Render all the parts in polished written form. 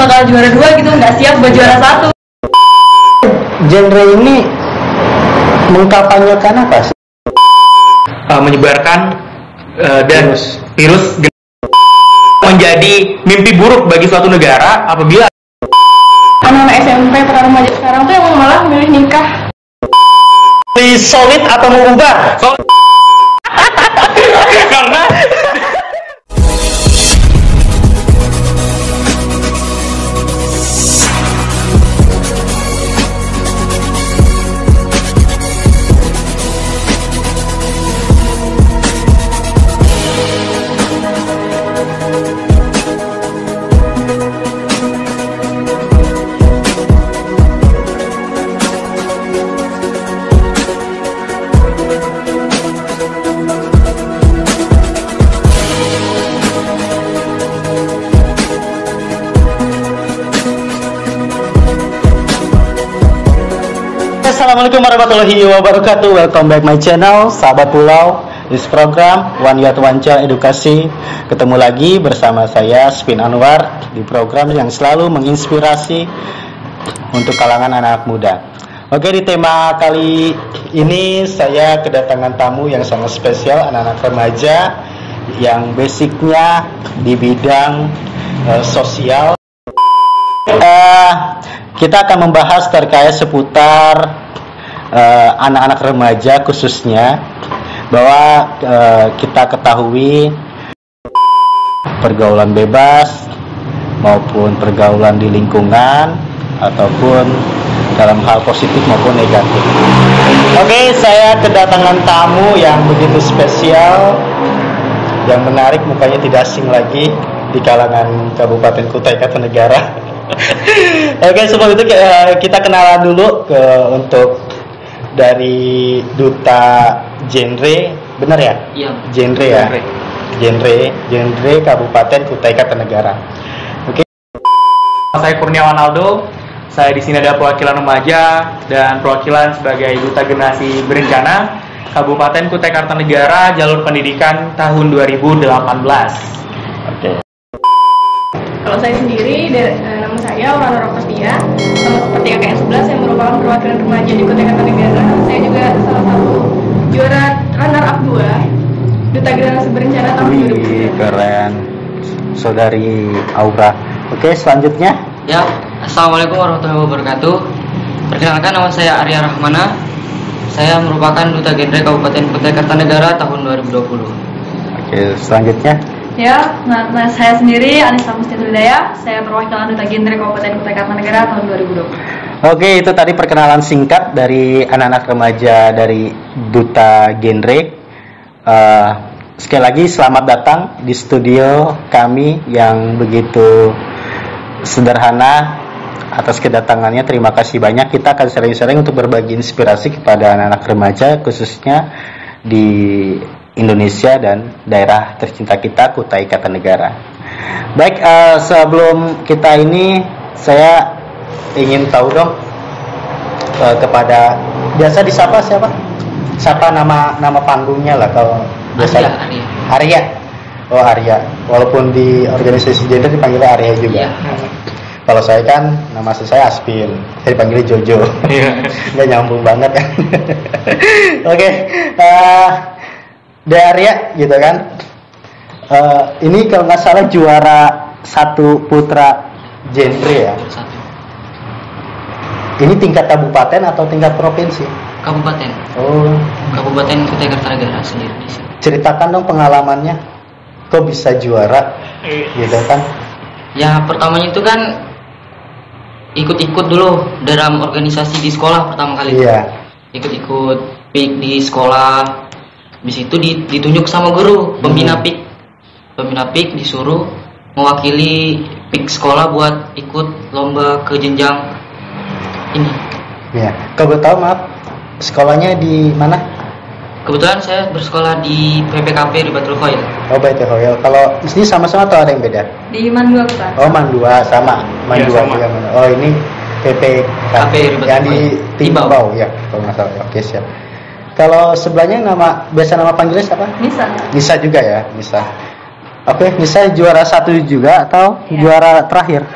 bakal juara 2 gitu, nggak siap buat juara 1. Genre ini mengkampanyekan apa sih? Menyebarkan dan virus menjadi mimpi buruk bagi suatu negara apabila Anak-anak SMP para remaja sekarang tuh yang malah milih nikah. Solid atau mau bubar? karena Assalamualaikum warahmatullahi wabarakatuh. Welcome back my channel, sahabat pulau. This program One Yat Wanca Edukasi. Ketemu lagi bersama saya Spin Anwar di program yang selalu menginspirasi untuk kalangan anak muda. Oke, di tema kali ini saya kedatangan tamu yang sangat spesial, anak-anak remaja yang basicnya di bidang sosial. Kita akan membahas terkait seputar anak-anak remaja khususnya, bahwa kita ketahui pergaulan bebas maupun pergaulan di lingkungan ataupun dalam hal positif maupun negatif. Oke, saya kedatangan tamu yang begitu spesial, yang menarik, mukanya tidak asing lagi di kalangan Kabupaten Kutai Kartanegara. Oke, sebelum itu kita kenalan dulu untuk dari Duta Genre, benar ya? Iya. Genre ya. Genre Kabupaten Kutai Kartanegara. Oke. Saya Kurniawan Aldo. Saya di sini ada perwakilan remaja dan perwakilan sebagai Duta Generasi Berencana Kabupaten Kutai Kartanegara jalur pendidikan tahun 2018. Oke. Kalau saya sendiri, nama saya Aurora Rokosia. Sama seperti kakak yang sebelah, saya merupakan perwakilan remaja di Kutai Kartanegara. Saya juga salah satu juara runner up 2 Duta Generasi Berencana tahun 2019. Keren, saudari Aura. Oke, selanjutnya. Ya, Assalamualaikum warahmatullahi wabarakatuh. Perkenalkan, nama saya Arya Rahmana. Saya merupakan Duta Genre Kabupaten Kutai Kartanegara tahun 2020. Oke, selanjutnya. Ya, nah saya sendiri Anissa Mustiati Hidayah. Saya perwakilan Duta Genre Kabupaten Kutai Kartanegara tahun 2020. Oke, itu tadi perkenalan singkat dari anak-anak remaja dari Duta Genre. Sekali lagi selamat datang di studio kami yang begitu sederhana. Atas kedatangannya terima kasih banyak. Kita akan sering-sering untuk berbagi inspirasi kepada anak-anak remaja khususnya di Indonesia dan daerah tercinta kita, Kutai Kartanegara. Baik, sebelum kita ini saya ingin tahu dong kepada, biasa disapa siapa? Siapa nama panggungnya lah kalau biasa? Arya. Oh, Arya. Walaupun di organisasi gender dipanggil Arya juga. Kalau saya kan nama saya Aspin, saya dipanggil Jojo. Nggak nyambung banget kan? Oke. Arya gitu kan, ini kalau nggak salah juara 1 putra genre ya. Ini tingkat kabupaten atau tingkat provinsi? Kabupaten. Oh, Kabupaten Kutai Kartanegara sendiri di sini. ceritakan dong pengalamannya, kok bisa juara gitu kan? Ya, pertamanya itu kan ikut-ikut dulu dalam organisasi di sekolah pertama kali. Iya. Ikut-ikut PIK di sekolah. Habis itu ditunjuk sama guru pembina PIK. Pembina PIK disuruh mewakili PIK sekolah buat ikut lomba ke jenjang ini. Ya, kalau tahu maaf, sekolahnya di mana? Kebetulan saya bersekolah di PPKP di Batul Khoil. Oh, Batul Khoil. Kalau ini sama-sama atau ada yang beda? Di Mandua Kota. Oh, Mandua sama. Mandua sama. juga. Oh, ini PPKP yang di Timbau ya, kalau nggak salah. Oke, siap. Kalau sebelahnya biasa nama panggilnya siapa? Nisa. Nisa juga ya, Nisa. Oke, Nisa juara 1 juga atau Ya. juara terakhir?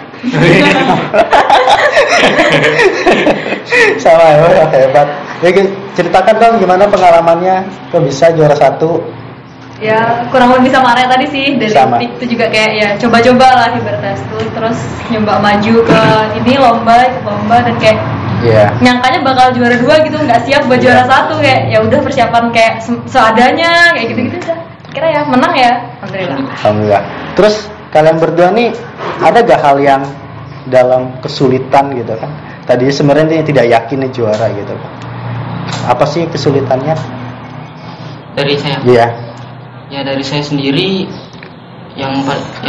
Sama ya, wah, hebat. Ya, ceritakan dong gimana pengalamannya kok bisa juara 1. Ya kurang lebih sama Arya tadi sih, dari Sama. PIK itu juga kayak ya coba-coba lah ibaratnya itu, terus nyoba maju ke ini lomba dan kayak Iya. nyangkanya bakal juara 2 gitu, nggak siap buat juara 1, kayak ya udah persiapan kayak seadanya kayak gitu-gitu udah. Kira ya menang ya, alhamdulillah. Alhamdulillah. Terus kalian berdua nih ada gak hal yang dalam kesulitan gitu kan? Tadi sebenarnya tidak yakin nih juara gitu kan. Apa sih kesulitannya? Dari saya. Iya. Ya dari saya sendiri yang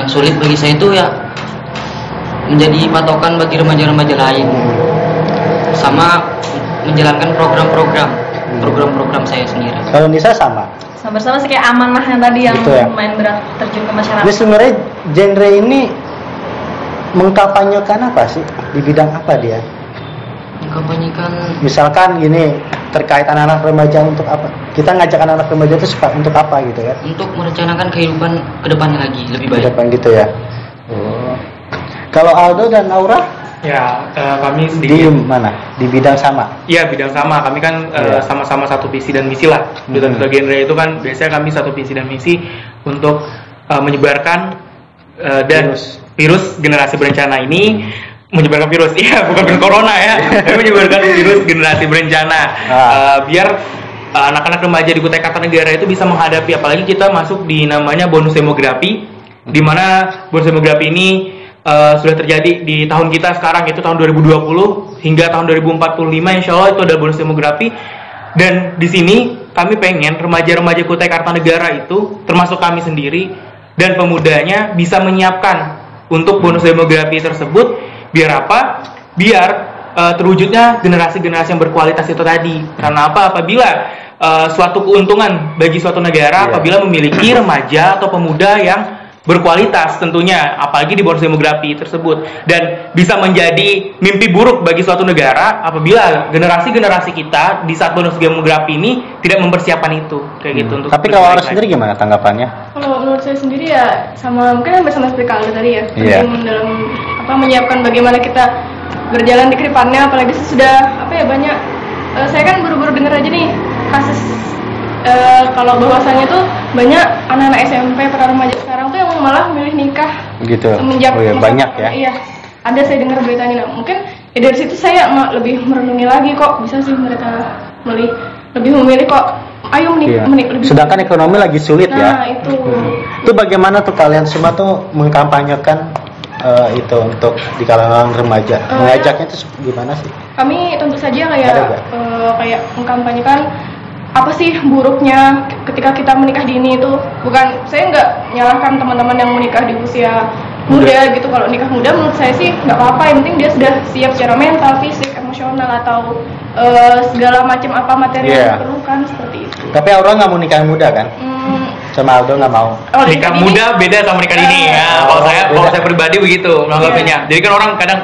sulit bagi saya itu ya menjadi patokan bagi remaja-remaja lain, sama menjalankan program-program saya sendiri. Kalau Nisa sama. Bersama sih kayak amanah yang tadi yang Gitu ya. main berat terjun ke masyarakat. Ini sebenarnya genre ini mengkampanyekan apa sih? Di bidang apa dia? Mengkampanyekan Misalkan gini, terkait anak-anak remaja untuk apa? Kita ngajak anak-anak remaja itu untuk apa gitu kan? untuk merencanakan kehidupan kedepannya lagi lebih Ke baik. depan gitu ya. Kalau Aldo dan Aura Ya, kami di sedikit. mana? Di bidang sama. Iya, bidang sama. Kami kan Iya. sama-sama satu visi dan misi lah. Duta-duta genre itu kan biasanya kami satu visi dan misi untuk menyebarkan dan virus generasi berencana ini, menyebarkan virus. Iya, bukan virus corona ya. Tapi menyebarkan virus generasi berencana. Biar anak-anak remaja di Kutai Kartanegara itu bisa menghadapi, apalagi kita masuk di namanya bonus demografi, di mana bonus demografi ini sudah terjadi di tahun kita sekarang, itu tahun 2020 hingga tahun 2045, insya Allah itu ada bonus demografi. Dan di sini kami pengen remaja-remaja Kutai Kartanegara itu, termasuk kami sendiri dan pemudanya, bisa menyiapkan untuk bonus demografi tersebut. Biar apa? Biar terwujudnya generasi-generasi yang berkualitas itu tadi. Karena apa? Apabila suatu keuntungan bagi suatu negara apabila memiliki remaja atau pemuda yang berkualitas tentunya, apalagi di bonus demografi tersebut, dan bisa menjadi mimpi buruk bagi suatu negara apabila generasi-generasi kita di saat bonus demografi ini tidak mempersiapkan itu kayak gitu. Untuk Tapi kalau Aura sendiri gimana tanggapannya? Kalau menurut saya sendiri ya sama, mungkin hampir sama seperti Kaldo tadi ya, Iya. penting dalam menyiapkan bagaimana kita berjalan di kedepannya, apalagi sudah banyak. Saya kan baru-baru dengar aja nih kasus kalau bahwasannya tuh banyak anak-anak SMP para remaja sekarang tuh yang malah milih nikah Gitu. semenjak Oh ya, masa- banyak ya. Iya, ada saya dengar beritanya. Nah, mungkin ya dari situ saya lebih merenungi lagi, kok bisa sih mereka lebih memilih kok ayo Iya. lebih. Sedangkan ekonomi lagi sulit Nah, ya. itu. Itu bagaimana tuh kalian semua tuh mengkampanyekan itu untuk di kalangan remaja? Mengajaknya tuh gimana sih? Kami tentu saja kayak Ada nggak? kayak mengkampanyekan apa sih buruknya ketika kita menikah dini itu. Bukan, saya nggak nyalahkan teman-teman yang menikah di usia muda gitu. Kalau nikah muda menurut saya sih nggak apa-apa, yang penting dia sudah siap secara mental, fisik, emosional, atau segala macam apa materi yang diperlukan seperti itu. Tapi Aura nggak mau nikah muda kan? Sama Aldo nggak mau. Kalau nikah dini- muda beda sama nikah dini ya. Kalau saya pribadi begitu menanggapinya. Jadi kan orang kadang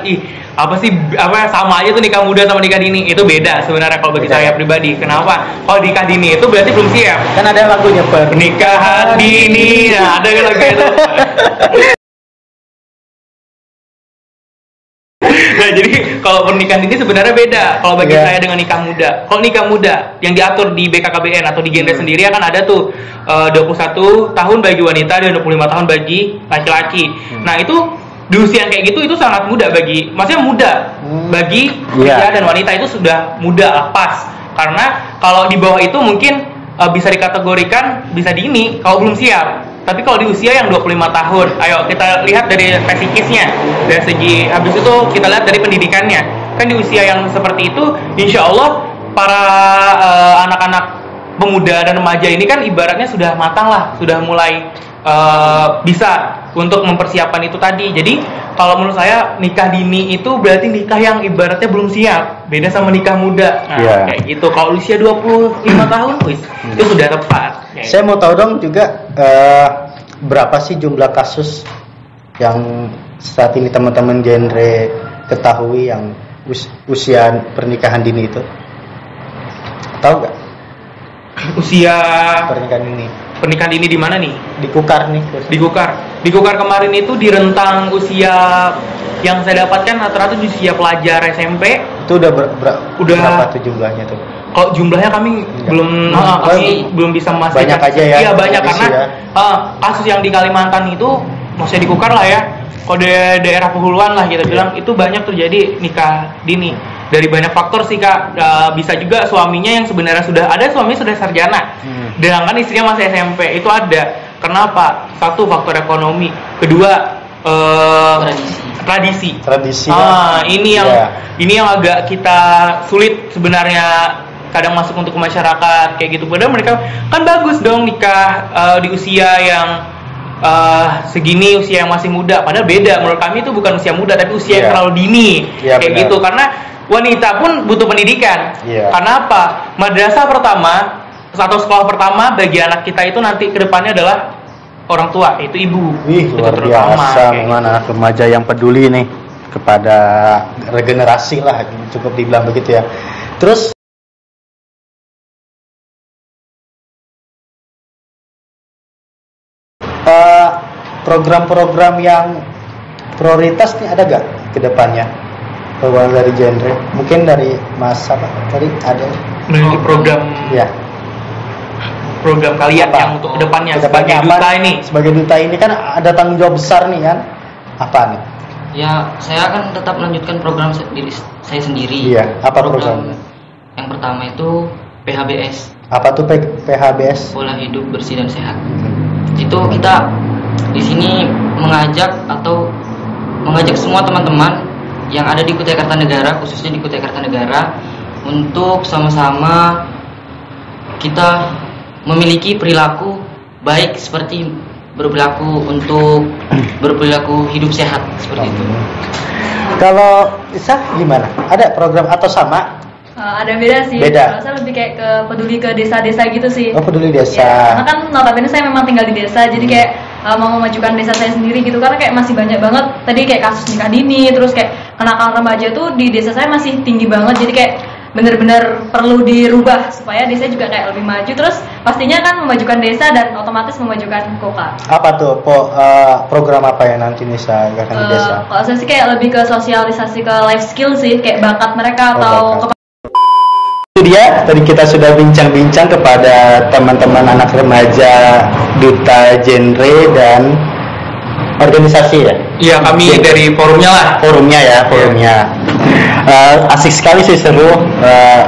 sama aja tuh nikah muda sama nikah dini, itu beda sebenarnya kalau bagi saya pribadi. Kenapa? Kalau nikah dini itu berarti belum siap. Kan ada lagunya Pernikahan dini, nah, ada kan lagu itu. Nah, jadi kalau pernikahan ini sebenarnya beda kalau bagi saya dengan nikah muda. Kalau nikah muda yang diatur di BKKBN atau di genre sendiri akan ada tuh 21 tahun bagi wanita dan 25 tahun bagi laki-laki. Nah, itu di usia yang kayak gitu itu sangat muda maksudnya muda bagi pria dan wanita itu sudah muda lah, pas. Karena kalau di bawah itu mungkin bisa dikategorikan bisa dini kalau belum siap. Tapi kalau di usia yang 25 tahun, ayo kita lihat dari psikisnya, dari segi habis itu kita lihat dari pendidikannya. Kan di usia yang seperti itu, insya Allah para anak-anak pemuda dan remaja ini kan ibaratnya sudah matang lah, sudah mulai bisa untuk mempersiapkan itu tadi. Jadi kalau menurut saya nikah dini itu berarti nikah yang ibaratnya belum siap, beda sama nikah muda. Nah, kayak gitu. Kalau usia 25 tahun, itu sudah tepat. Saya mau tahu dong juga berapa sih jumlah kasus yang saat ini teman-teman genre ketahui yang usia pernikahan dini itu? Tahu nggak? Usia Pernikahan dini di mana nih? di Kukar nih. Di Gukar. Di Kukar kemarin itu di rentang usia yang saya dapatkan rata-rata di usia pelajar SMP. Itu udah berapa tuh jumlahnya tuh? Kalau jumlahnya kami belum bisa memastikan. Banyak aja ya. Iya banyak karena kasus yang di Kalimantan itu maksudnya di Kukar lah ya. Kalau di daerah Penghuluan lah kita bilang itu banyak terjadi nikah dini. Dari banyak faktor sih Kak, bisa juga suaminya yang sebenarnya suami sudah sarjana, sedangkan istrinya masih SMP, itu ada. Kenapa? Satu, faktor ekonomi. Kedua, tradisi. Ini yang agak kita sulit sebenarnya kadang masuk untuk ke masyarakat kayak gitu. Padahal mereka kan bagus dong nikah di usia yang segini, usia yang masih muda. Padahal beda, menurut kami itu bukan usia muda tapi usia yang terlalu dini kayak benar. Gitu karena wanita pun butuh pendidikan. Karena apa? Madrasah pertama atau sekolah pertama bagi anak kita itu nanti kedepannya adalah orang tua, itu ibu. Luar biasa, memang anak remaja yang peduli nih kepada regenerasi lah, cukup dibilang begitu ya. Terus program-program yang prioritas nih ada gak ke depannya? Kalau dari genre, mungkin dari Mas apa tadi ada? Dari program kalian apa? Yang untuk kedepannya sebagai duta ini. Sebagai duta ini kan ada tanggung jawab besar nih kan? Apa nih? Ya, saya akan tetap melanjutkan program diri saya sendiri. Iya, apa programnya? Yang pertama itu PHBS. Apa tuh PHBS? Pola hidup bersih dan sehat. Itu kita di sini mengajak semua teman-teman yang ada di Kutai Kartanegara, khususnya di Kutai Kartanegara, untuk sama-sama kita memiliki perilaku baik seperti berperilaku hidup sehat seperti itu. Kalau Isa gimana? Ada program atau sama? Ada beda sih. Kalau saya lebih kayak peduli ke desa-desa gitu sih. Oh, peduli desa. Ya, karena kan notabene saya memang tinggal di desa, jadi kayak mau memajukan desa saya sendiri gitu. Karena kayak masih banyak banget tadi kayak kasus nikah dini, terus kayak kenakalan remaja tuh di desa saya masih tinggi banget. Jadi kayak benar-benar perlu dirubah supaya desa juga kayak lebih maju. Terus pastinya kan memajukan desa dan otomatis memajukan kota. Apa tuh program apa yang nanti Nisa akan di desa? Kalau saya sih kayak lebih ke sosialisasi ke life skill sih, kayak bakat mereka atau itu dia, tadi kita sudah bincang-bincang kepada teman-teman anak remaja duta genre dan organisasi ya? Iya, kami dari forumnya lah. Forumnya. Asik sekali sih, seru.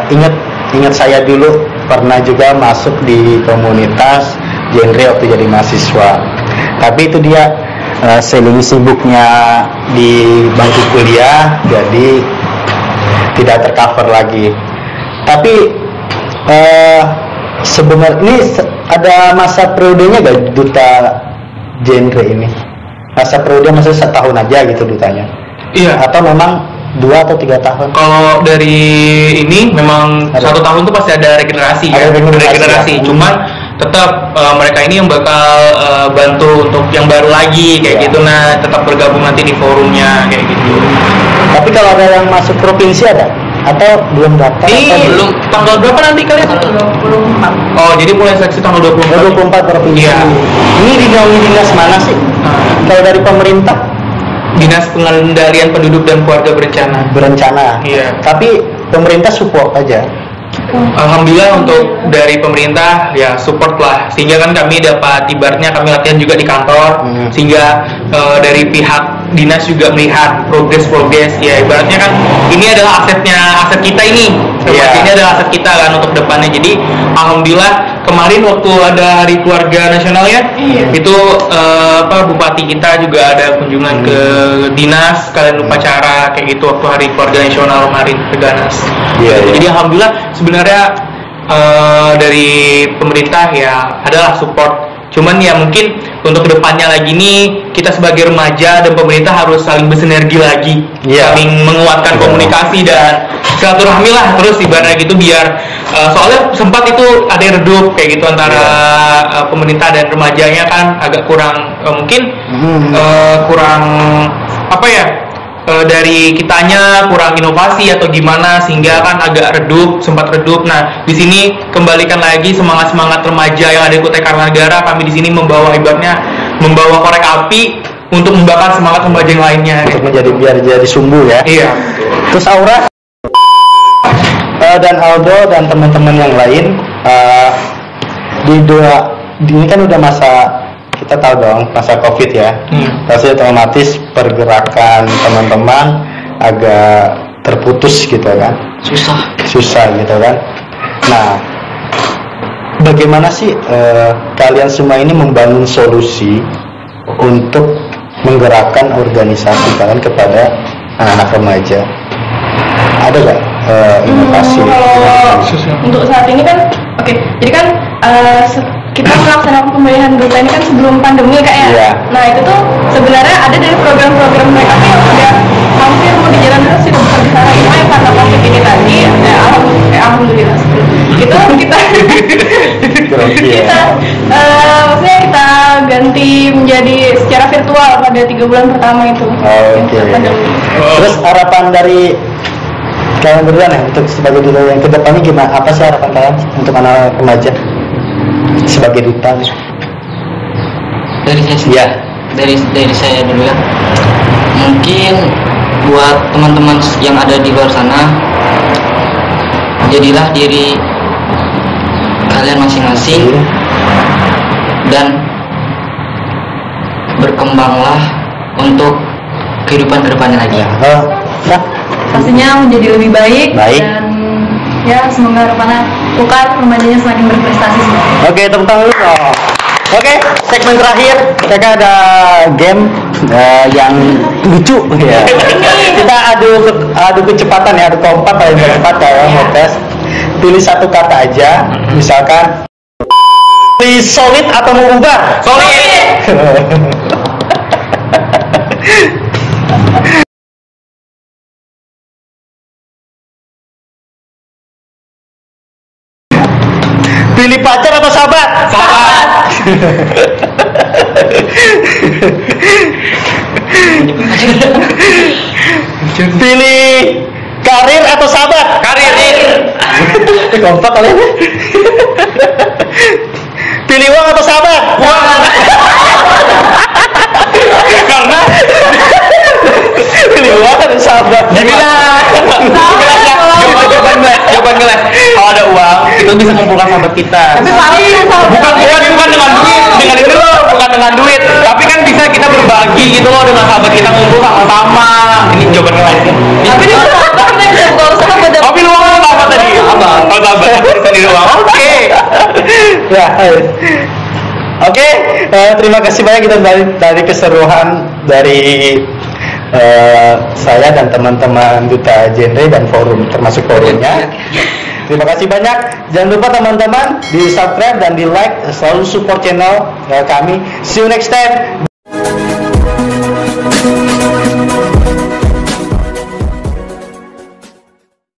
Ingat saya dulu pernah juga masuk di komunitas genre waktu jadi mahasiswa. Tapi itu dia seiring sibuknya di bangku kuliah, jadi tidak tercover lagi. Tapi sebenarnya ini ada masa periodenya gak duta genre ini? Masa periode maksudnya setahun aja gitu dutanya? Iya. Atau memang 2 atau 3 tahun? Kalau dari ini memang 1 tahun itu pasti ada regenerasi. Ya? Cuman tetap mereka ini yang bakal bantu untuk yang baru lagi kayak gitu. Nah, tetap bergabung nanti di forumnya kayak gitu. Tapi kalau ada yang masuk provinsi ada? Atau belum daftar? Belum. Tanggal berapa nanti kalian? Tanggal 24. Oh, jadi mulai seleksi tanggal 24. 24 provinsi. Iya. Ini dinaungi dinas mana sih? Kalau dari pemerintah? Dinas Pengendalian Penduduk dan Keluarga Berencana. Iya. Tapi pemerintah support aja. Alhamdulillah untuk dari pemerintah ya support lah, sehingga kan kami dapat ibaratnya kami latihan juga di kantor, sehingga dari pihak dinas juga melihat progres ya, ibaratnya kan ini adalah aset kita ini. Ini adalah aset kita kan untuk depannya. Jadi alhamdulillah kemarin waktu ada Hari Keluarga Nasional ya, itu bupati kita juga ada kunjungan ke dinas sekalian upacara kayak gitu waktu Hari Keluarga Nasional kemarin ke Ganas. Jadi alhamdulillah sebenarnya dari pemerintah ya adalah support. Cuman ya mungkin untuk kedepannya lagi nih kita sebagai remaja dan pemerintah harus saling bersinergi lagi, saling menguatkan komunikasi dan silaturahmi lah terus ibaratnya gitu, biar soalnya sempat itu ada redup kayak gitu antara pemerintah dan remajanya kan agak kurang kurang apa ya, dari kitanya kurang inovasi atau gimana sehingga kan agak sempat redup. Nah, di sini kembalikan lagi semangat remaja yang ada di Kutai Kartanegara. Kami di sini membawa ibaratnya membawa korek api untuk membakar semangat remaja yang lainnya. Untuk menjadi biar jadi sumbu ya. Iya. Terus Aura dan Aldo dan teman-teman yang lain ini kan udah masa, kita tahu dong masa COVID ya. Pasti otomatis pergerakan teman-teman agak terputus gitu kan. Susah gitu kan. Nah, bagaimana sih kalian semua ini membangun solusi untuk menggerakkan organisasi kalian kepada anak-anak remaja? Ada nggak inovasi? Kalau untuk saat ini kan, oke, jadi kan kita melaksanakan pemilihan duta ini kan sebelum pandemi Kak ya. Iya. Nah itu tuh sebenarnya ada dari program-program mereka tuh yang udah hampir mau dijalankan sudah besar-besaran, cuma yang karena COVID ini tadi, alhamdulillah itu kita maksudnya kita ganti menjadi secara virtual pada 3 bulan pertama itu. Oke. Terus harapan dari kalian berdua nih untuk sebagai duta yang kedepannya gimana? Apa sih harapan kalian untuk anak remaja sebagai duta? Dari saya sendiri. Ya. Dari saya dulu ya. Mungkin buat teman-teman yang ada di luar sana, jadilah diri kalian masing-masing dan berkembanglah untuk kehidupan kedepannya lagi. Pastinya menjadi lebih baik. Dan ya semoga harapannya bukan remajanya semakin berprestasi semua. Oke, tepuk tangan dulu dong. Oke, segmen terakhir kita ada game yang lucu ya. Kita adu kecepatan ya, adu kompak paling cepat ya, mau tes. Pilih satu kata aja, misalkan pilih solid atau mau ubah? Solid. Pilih pacar atau sahabat? Sahabat. Pilih karir atau sahabat? Karir. Kompak kalian. Pilih uang atau sahabat? Uang. Karena pilih uang atau sahabat? Jawaban ngeles. Kalau ada uang, kita bisa mengumpulkan sahabat kita. Tapi Bukan dengan duit, dengan itu loh, bukan dengan duit. Tapi kan bisa kita berbagi gitu loh dengan sahabat kita, ngumpul sama-sama. Ini jawaban ngeles. Tapi di sahabat kita bisa buka usaha pada. Tapi lu uang apa tadi? Apa? Kalau sahabat bisa di ruang. Oke. Ya. Oke, terima kasih banyak kita dari keseruan dari saya dan teman-teman Duta Genre dan forum, termasuk forumnya. Terima kasih banyak. Jangan lupa teman-teman di subscribe dan di like, selalu support channel kami. See you next time.